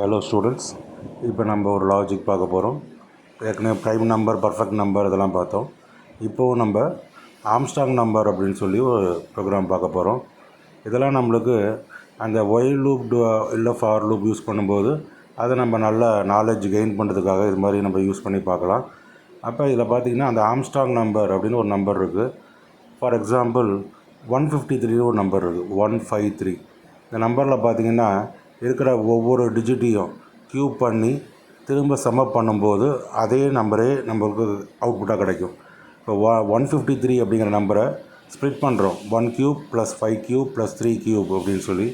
Hello students, இப்போ நம்ம ஒரு லாஜிக் பார்க்க போகிறோம். ஏற்கனவே ப்ரைம் நம்பர், பர்ஃபெக்ட் நம்பர் இதெல்லாம் பார்த்தோம். இப்போது நம்ம ஆம்ஸ்ட்ராங் நம்பர் அப்படின்னு சொல்லி ஒரு ப்ரோக்ராம் பார்க்க போகிறோம். இதெல்லாம் நம்மளுக்கு அந்த ஒயில் லூப் இல்லை ஃபார் லூப் யூஸ் பண்ணும்போது அதை நம்ம நல்ல நாலேஜ் கெயின் பண்ணுறதுக்காக இது மாதிரி நம்ம யூஸ் பண்ணி பார்க்கலாம். அப்போ இதில் பார்த்திங்கன்னா அந்த ஆம்ஸ்ட்ராங் நம்பர் அப்படின்னு ஒரு நம்பர் இருக்குது. ஃபார் எக்ஸாம்பிள் 153 ஒரு நம்பர் இருக்குது, 153. இந்த நம்பரில் பார்த்திங்கன்னா இருக்கிற ஒவ்வொரு டிஜிட்டையும் க்யூப் பண்ணி திரும்ப சம்மப் பண்ணும்போது அதே நம்பரே நம்மளுக்கு அவுட்புட்டாக கிடைக்கும். இப்போ 153 அப்படிங்கிற நம்பரை ஸ்ப்ளிட் பண்ணுறோம், 1 cube plus 5 cube plus 3 cube அப்படின்னு சொல்லி.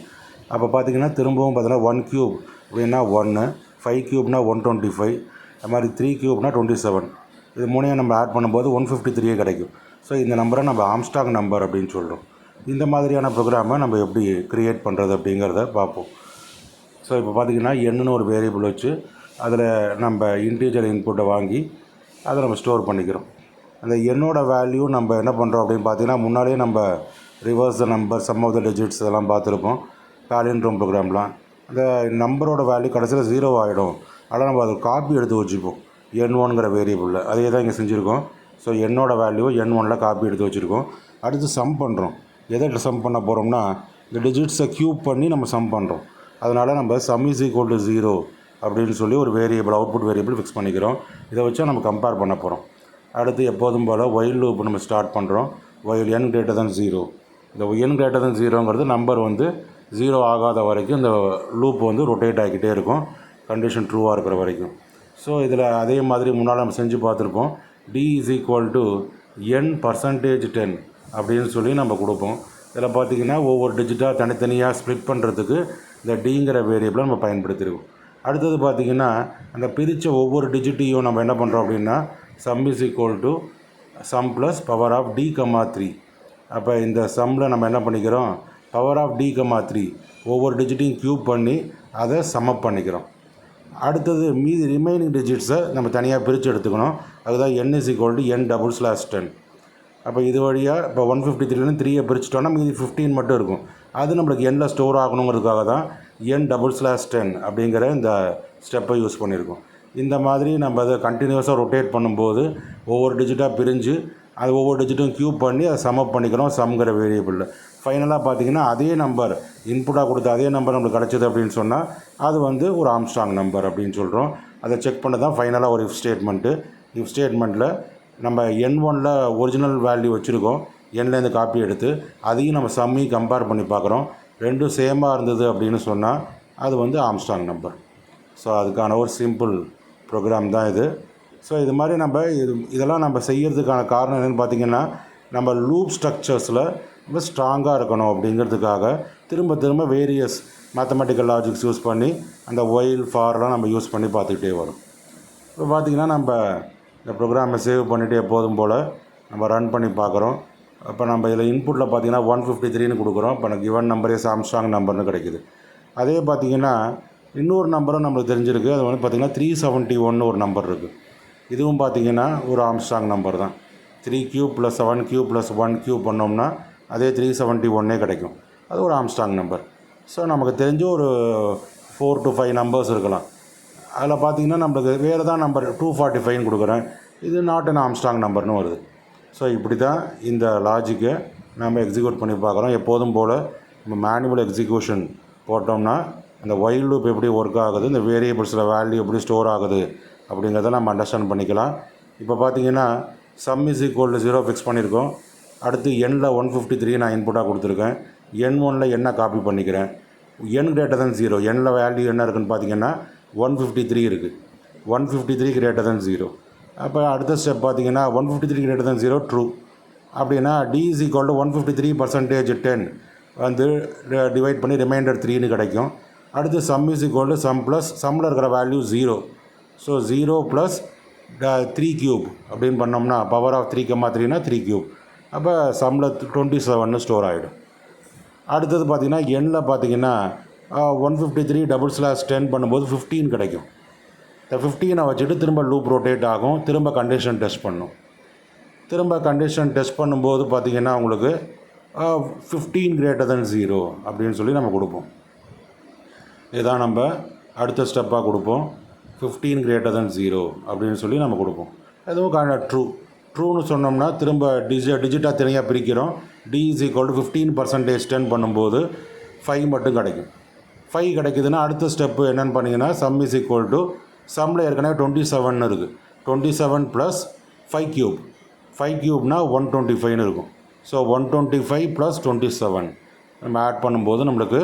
அப்போ பார்த்திங்கன்னா திரும்பவும் பார்த்தீங்கன்னா 1 க்யூப் அப்படின்னா 1, 5 க்யூப்னா 125, அது மாதிரி 3 க்யூப்னா 27. இது மூணையும் நம்ம ஆட் பண்ணும்போது 153 கிடைக்கும். ஸோ இந்த நம்பரை நம்ம ஆம்ஸ்ட்ராங் நம்பர் அப்படின்னு சொல்கிறோம். இந்த மாதிரியான ப்ரோக்ராமை நம்ம எப்படி க்ரியேட் பண்ணுறது அப்படிங்கிறத பார்ப்போம். ஸோ இப்போ பார்த்திங்கன்னா எண்ணுன்னு ஒரு வேரியபிள் வச்சு அதில் நம்ம இன்டீஜர் இன்புட்டை வாங்கி அதை நம்ம ஸ்டோர் பண்ணிக்கிறோம். அந்த எண்ணோட வேல்யூ நம்ம என்ன பண்ணுறோம் அப்படின்னு பார்த்திங்கன்னா, முன்னாடியே நம்ம reverse the number, sum of the digits இதெல்லாம் பார்த்துருப்போம் பாலிண்ட்ரோம் ப்ரோக்ராம்லாம். அந்த நம்பரோட வேல்யூ கடைசியில் 0 ஆகிடும். ஆனால் நம்ம அதை காப்பி எடுத்து வச்சுப்போம் n1ங்கிற வேரியபிளில். அதே தான் இங்கே செஞ்சுருக்கோம். ஸோ என்னோட வேல்யூ n1ல் காப்பி எடுத்து வச்சுருக்கோம். அடுத்து சம் பண்ணுறோம். எதை சம் பண்ண போகிறோம்னா இந்த டிஜிட்ஸை க்யூப் பண்ணி நம்ம சம் பண்ணுறோம். அதனால் நம்ம சம் இஸ் ஈக்குவல் டு 0 அப்படின்னு சொல்லி ஒரு வேரியபிள், அவுட்புட் வேரியபிள் ஃபிக்ஸ் பண்ணிக்கிறோம். இதை வச்சு நம்ம கம்பேர் பண்ண போகிறோம். அடுத்து எப்போதும் போல் ஒயில் லூப் நம்ம ஸ்டார்ட் பண்ணுறோம். While n greater than 0. இந்த n greater than 0ங்கிறது நம்பர் வந்து 0 ஆகாத வரைக்கும் இந்த லூப் வந்து ரொட்டேட் ஆகிக்கிட்டே இருக்கும், கண்டிஷன் ட்ரூவாக இருக்கிற வரைக்கும். ஸோ இதில் அதே மாதிரி முன்னால் நம்ம செஞ்சு பார்த்துருப்போம். d is equal to n%10 அப்படின்னு சொல்லி நம்ம கொடுப்போம். இதில் பார்த்திங்கன்னா ஒவ்வொரு டிஜிட்டாக தனித்தனியாக ஸ்ப்ளிட் பண்ணுறதுக்கு இந்த டிங்கிற வேரியபிளை நம்ம பயன்படுத்தியிருக்கோம். அடுத்தது பார்த்திங்கன்னா அந்த பிரித்த ஒவ்வொரு டிஜிட்டையும் நம்ம என்ன பண்ணுறோம் அப்படின்னா sum is equal to sum plus power of d, 3. அப்போ இந்த சம்மில் நம்ம என்ன பண்ணிக்கிறோம், பவர் ஆஃப் d, 3 ஒவ்வொரு டிஜிட்டையும் க்யூப் பண்ணி அதை சம்மப் பண்ணிக்கிறோம். அடுத்தது மீதி ரிமைனிங் டிஜிட்ஸை நம்ம தனியாக பிரித்து எடுத்துக்கணும். அதுதான் n is equal to n/10. அப்போ இது வழியாக இப்போ 153லேருந்து 3 பிரிச்சிட்டோன்னா மீதி 15 மட்டும் இருக்கும். அது நம்மளுக்கு எண்ணில் ஸ்டோர் ஆகணுங்கிறதுக்காக தான் n/10 அப்படிங்கிற இந்த ஸ்டெப்பை யூஸ் பண்ணியிருக்கோம். இந்த மாதிரி நம்ம அதை கண்டினியூஸாக ரொட்டேட் பண்ணும்போது ஒவ்வொரு டிஜிட்டாக பிரிஞ்சு அது ஒவ்வொரு டிஜிட்டும் க்யூப் பண்ணி அதை சம்மப் பண்ணிக்கிறோம் சம்ங்கிற வேரியபிளில். ஃபைனலாக பார்த்திங்கன்னா அதே நம்பர் இன்புட்டாக கொடுத்த அதே நம்பர் நம்மளுக்கு கிடச்சிது அப்படின்னு சொன்னால் அது வந்து ஒரு ஆம்ஸ்ட்ராங் நம்பர் அப்படின்னு சொல்கிறோம். அதை செக் பண்ண தான் ஃபைனலாக ஒரு இஃப் ஸ்டேட்மெண்ட்டு. இஃப் ஸ்டேட்மெண்ட்டில் நம்ம n1ல் ஒரிஜினல் வேல்யூ வச்சுருக்கோம், nலேருந்து காப்பி எடுத்து அதையும் நம்ம சம்மையும் கம்பேர் பண்ணி பார்க்குறோம். ரெண்டும் சேமாக இருந்தது அப்படின்னு சொன்னால் அது வந்து ஆம்ஸ்ட்ராங் நம்பர். ஸோ அதுக்கான ஒரு சிம்பிள் ப்ரோக்ராம் தான் இது. ஸோ இது மாதிரி நம்ம இதெல்லாம் நம்ம செய்கிறதுக்கான காரணம் என்னென்னு பார்த்திங்கன்னா, நம்ம லூப் ஸ்ட்ரக்சர்ஸில் ரொம்ப ஸ்ட்ராங்காக இருக்கணும் அப்படிங்கிறதுக்காக திரும்ப திரும்ப வேரியஸ் மேத்தமெட்டிக்கல் லாஜிக்ஸ் யூஸ் பண்ணி அந்த ஒயில் ஃபார்லாம் நம்ம யூஸ் பண்ணி பார்த்துக்கிட்டே வரும். இப்போ பார்த்திங்கன்னா நம்ம இந்த ப்ரோக்ராமை சேவ் பண்ணிவிட்டு எப்போதும் போல் நம்ம ரன் பண்ணி பார்க்குறோம். இப்போ நம்ம இதில் இன்புட்டில் பார்த்திங்கன்னா 153ன்னு கொடுக்குறோம். இப்போ எனக்கு கிவன் நம்பரே ஆம்ஸ்ட்ராங் நம்பர்னு கிடைக்குது. அதே பார்த்திங்கன்னா இன்னொரு நம்பரும் நம்மளுக்கு தெரிஞ்சிருக்கு. அது வந்து பார்த்திங்கன்னா 371 ஒரு நம்பர் இருக்குது. இதுவும் பார்த்திங்கன்னா ஒரு ஆம்ஸ்ட்ராங் நம்பர் தான். 3 cube plus 7 cube plus 1 cube பண்ணோம்னா அதே 371 கிடைக்கும். அது ஒரு ஆம்ஸ்ட்ராங் நம்பர். ஸோ நமக்கு தெரிஞ்ச ஒரு 4 to 5 நம்பர்ஸ் இருக்கலாம். அதில் பார்த்திங்கன்னா நம்மளுக்கு வேறு தான் நம்பர் 245ன்னு கொடுக்குறேன், இது நாட் அன் ஆம்ஸ்ட்ராங் நம்பர்னு வருது. ஸோ இப்படி தான் இந்த லாஜிக்கை நம்ம எக்ஸிக்யூட் பண்ணி பார்க்குறோம். எப்போதும் போல் நம்ம மேனுவல் எக்ஸிக்யூஷன் போட்டோம்னா அந்த ஒயில் லூப் எப்படி ஒர்க் ஆகுது, இந்த வேரியபிள்ஸில் வேல்யூ எப்படி ஸ்டோர் ஆகுது அப்படிங்கிறத நம்ம அண்டர்ஸ்டாண்ட் பண்ணிக்கலாம். இப்போ பார்த்திங்கன்னா some is equal to 0 fix பண்ணியிருக்கோம். அடுத்து n-ல் 153 நான் இன்புட்டாக கொடுத்துருக்கேன். n1ல் என்ன காப்பி பண்ணிக்கிறேன், n greater than 0, n-ல் வேல்யூ என்ன இருக்குதுன்னு பார்த்திங்கன்னா 153 இருக்குது. 153 greater than 0. அப்போ அடுத்த ஸ்டெப் பார்த்திங்கன்னா 153 greater than 0 ட்ரூ அப்படின்னா d is equal to 153%10 வந்து டிவைட் பண்ணி ரிமைண்டர் 3ன்னு கிடைக்கும். அடுத்து sum is equal to sum plus சம்மில் இருக்கிற வேல்யூ 0. ஸோ 0 ப்ளஸ் 3 க்யூப் அப்படின்னு பண்ணோம்னா பவர் ஆஃப் 3, 3னா 3 க்யூப். அப்போ சம்மில் 27ன்னு ஸ்டோர் ஆகிடும். அடுத்தது பார்த்திங்கன்னா n-ல் பார்த்திங்கன்னா 153/10 பண்ணும்போது 15 கிடைக்கும். இந்த 15 வச்சுட்டு திரும்ப லூப் ரொட்டேட் ஆகும், திரும்ப கண்டிஷன் டெஸ்ட் பண்ணும். திரும்ப கண்டிஷன் டெஸ்ட் பண்ணும்போது பார்த்திங்கன்னா உங்களுக்கு 15 greater than 0 அப்படின்னு சொல்லி நம்ம கொடுப்போம். இதுதான் நம்ம அடுத்த ஸ்டெப்பாக கொடுப்போம் 15 greater than 0 அப்படின்னு சொல்லி நம்ம கொடுப்போம். அதுவும் ட்ரூன்னு சொன்னோம்னா திரும்ப டிஜிட்டாக தனியாக பிரிக்கிறோம். d is equal to 15% 10 பண்ணும்போது 5 மட்டும் கிடைக்கும். 5 கிடைக்குதுன்னா அடுத்த ஸ்டெப்பு என்னென்னு பண்ணிங்கன்னா சம் இஸ் ஈக்குவல் டு சம்மில் ஏற்கனவே 27 இருக்குது. 27 + 5 cube 5 cube 125 இருக்கும். ஸோ 125 + 27 நம்ம ஆட் பண்ணும்போது நம்மளுக்கு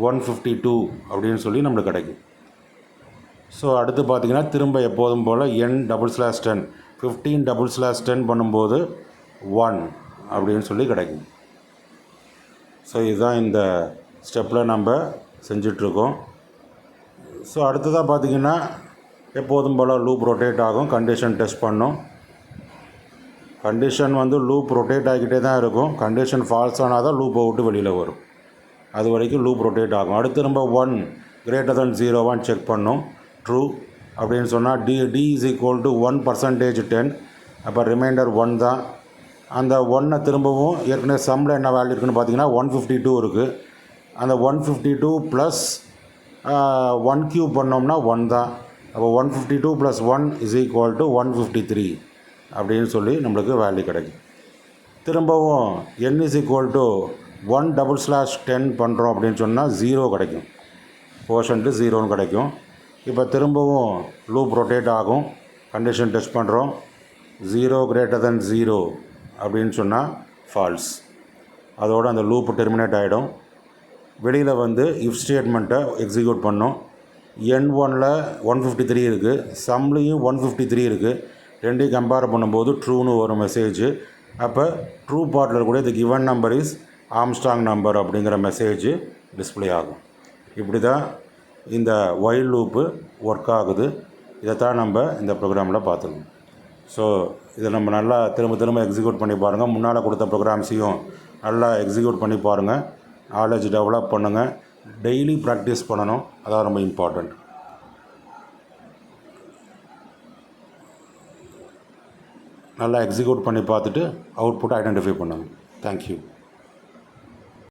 152 அப்படின்னு சொல்லி நம்மளுக்கு கிடைக்கும். ஸோ அடுத்து பார்த்திங்கன்னா திரும்ப எப்போதும் போல் n/10 15/10 பண்ணும்போது 1 அப்படின்னு சொல்லி கிடைக்கும். ஸோ இதுதான் இந்த ஸ்டெப்பில் நம்ம செஞ்சிட்ருக்கோம். ஸோ அடுத்ததாக பார்த்திங்கன்னா எப்போதும் போல் லூப் ரொட்டேட் ஆகும். கண்டிஷன் டெஸ்ட் பண்ணோம். கண்டிஷன் லூப் ரொட்டேட் ஆகிக்கிட்டே தான் இருக்கும். கண்டிஷன் ஃபால்ஸ் ஆனால் தான் லூப்பை விட்டு வெளியில் வரும். அது வரைக்கும் லூப் ரொட்டேட் ஆகும். அடுத்து நம்ம 1 greater than 0 செக் பண்ணோம். ட்ரூ அப்படின்னு சொன்னால் d is equal to 1% 10. அப்போ ரிமைண்டர் 1 தான். அந்த 1 திரும்பவும் ஏற்கனவே சம்மில் என்ன வேல்யூ இருக்குதுன்னு பார்த்தீங்கன்னா 152 இருக்குது. அந்த 152 + 1 cube பண்ணோம்னா 1 தான். அப்போ 152 + 1 is equal to 153 அப்படின்னு சொல்லி நம்மளுக்கு வேல்யூ கிடைக்கும். திரும்பவும் n is equal to 1/10 பண்ணுறோம் அப்படின்னு சொன்னால் 0 கிடைக்கும். கோஷன்ட்டு 0ன்னு கிடைக்கும். இப்போ திரும்பவும் லூப் ரொட்டேட் ஆகும். கண்டிஷன் டெஸ்ட் பண்ணுறோம். 0 greater than 0 அப்படின்னு சொன்னால் ஃபால்ஸ். அதோடு அந்த லூப் டெர்மினேட் ஆகிடும். வெளியில் இஃப் ஸ்டேட்மெண்ட்டை எக்ஸிக்யூட் பண்ணோம். n1ல் 153 இருக்குது. சம்லேயும் 153 இருக்குது. ரெண்டையும் கம்பேர் பண்ணும்போது ட்ரூன்னு ஒரு மெசேஜ். அப்போ ட்ரூ பார்ட்டில் இருக்கக்கூடிய தி given number is Armstrong number அப்படிங்கிற மெசேஜ் டிஸ்பிளே ஆகும். இப்படி தான் இந்த ஒயில் லூப்பு ஒர்க் ஆகுது. இதைத்தான் நம்ம இந்த ப்ரோக்ராமில் பார்த்துக்கணும். ஸோ இதை நம்ம நல்லா திரும்ப எக்ஸிக்யூட் பண்ணி பாருங்கள். முன்னால் கொடுத்த ப்ரோக்ராம்ஸையும் நல்லா எக்ஸிக்யூட் பண்ணி பாருங்கள். நாலேஜ் டெவலப் பண்ணுங்கள். டெய்லி ப்ராக்டிஸ் பண்ணணும். அதான் ரொம்ப இம்பார்ட்டண்ட். நல்லா எக்ஸிக்யூட் பண்ணி பார்த்துட்டு அவுட்புட்டை ஐடென்டிஃபை பண்ணுங்கள். தேங்க்யூ.